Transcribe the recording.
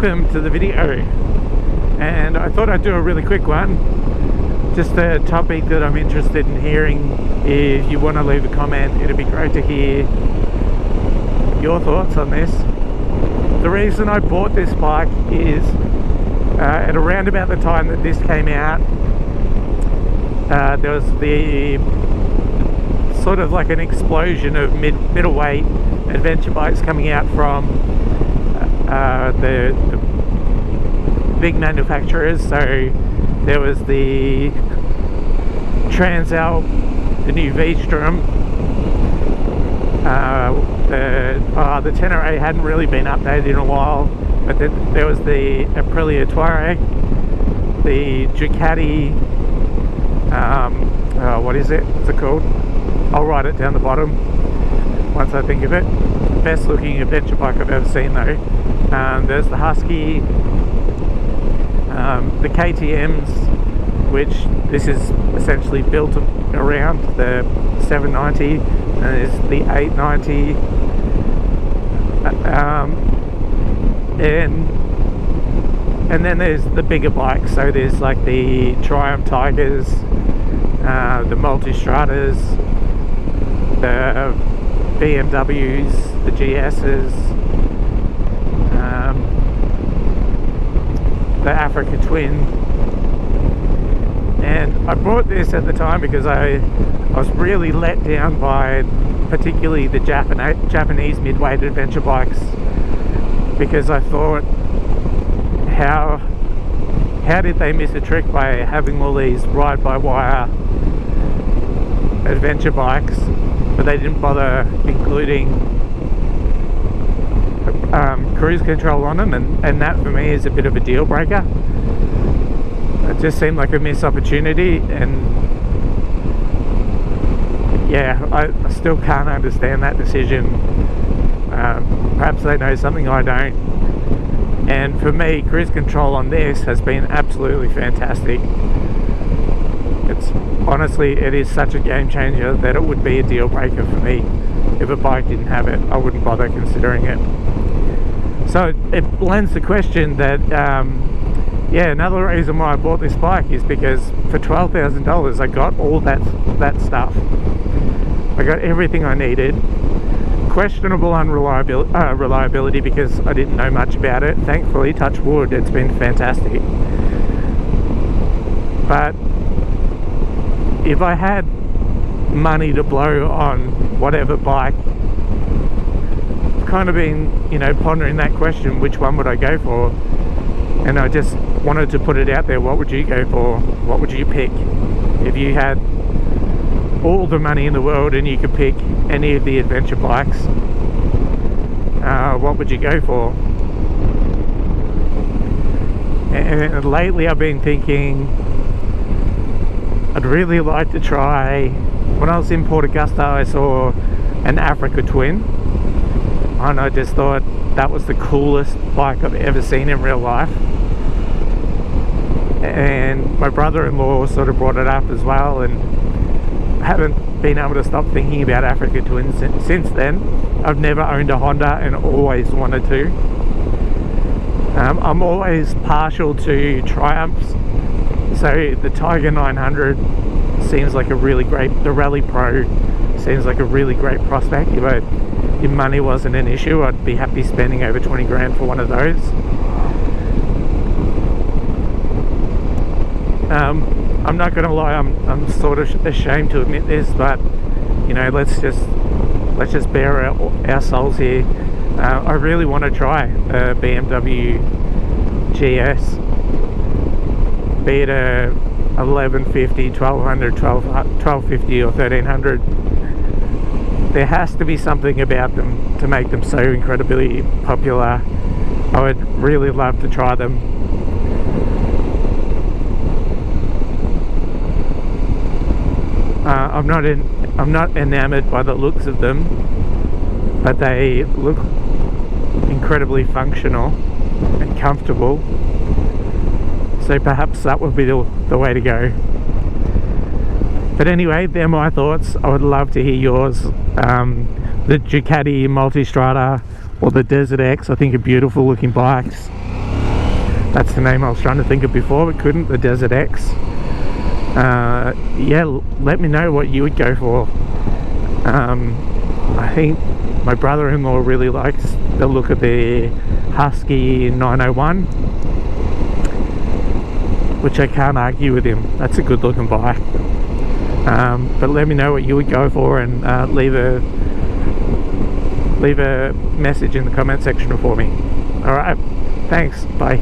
welcome to the video. And I thought I'd do a really quick one, just a topic that I'm interested in hearing. If you want to leave a comment, it'd be great to hear your thoughts on this. The reason I bought this bike is at around about the time that this came out, there was the sort of like an explosion of middleweight adventure bikes coming out from the big manufacturers. So there was the Transalp, the new V-Strom, the Tenere hadn't really been updated in a while, but then there was the Aprilia Touareg, the Ducati, what is it? What's it called? I'll write it down the bottom once I think of it. Best looking adventure bike I've ever seen though. There's the Husky, the KTMs, which this is essentially built around, the 790, and there's the 890, and then there's the bigger bikes. So there's like the Triumph Tigers, the Multistradas, the BMWs, the GS's, the Africa Twin. And I bought this at the time because I was really let down by particularly the Japanese mid-weight adventure bikes, because I thought, how did they miss a trick by having all these ride-by-wire adventure bikes, but they didn't bother including cruise control on them, and that for me is a bit of a deal breaker. It just seemed like a missed opportunity, and yeah, I still can't understand that decision. Perhaps they know something I don't. And for me, cruise control on this has been absolutely fantastic. It is such a game changer that it would be a deal breaker for me. If a bike didn't have it, I wouldn't bother considering it. So it lends the question that another reason why I bought this bike is because for $12,000 I got all that stuff. I got everything I needed. Questionable reliability because I didn't know much about it. Thankfully, touch wood, it's been fantastic. But if I had money to blow on whatever bike, I've kind of been, pondering that question, which one would I go for? And I just wanted to put it out there. What would you go for? What would you pick? If you had all the money in the world and you could pick any of the adventure bikes, what would you go for? And lately I've been thinking I'd really like to try. When I was in Port Augusta, I saw an Africa Twin, and I just thought that was the coolest bike I've ever seen in real life. And my brother-in-law sort of brought it up as well, and I haven't been able to stop thinking about Africa Twins since then. I've never owned a Honda and always wanted to. I'm always partial to Triumphs, so the Tiger 900 seems like a really great, the Rally Pro seems like a really great prospect. If money wasn't an issue, I'd be happy spending over 20 grand for one of those. I'm not going to lie, I'm sort of ashamed to admit this, but let's just bare our souls here. I really want to try a BMW GS, be it a 1150, 1200, 1250 or 1300. There has to be something about them to make them so incredibly popular. I would really love to try them. I'm not enamored by the looks of them, but they look incredibly functional and comfortable. So perhaps that would be the way to go. But anyway, they're my thoughts. I would love to hear yours. The Ducati Multistrada or the Desert X, I think, are beautiful looking bikes. That's the name I was trying to think of before but couldn't. The Desert X. Yeah, let me know what you would go for. I think my brother-in-law really likes the look of the Husky 901, which I can't argue with him. That's a good looking bike. But let me know what you would go for, and leave a message in the comment section for me. Alright, thanks, bye.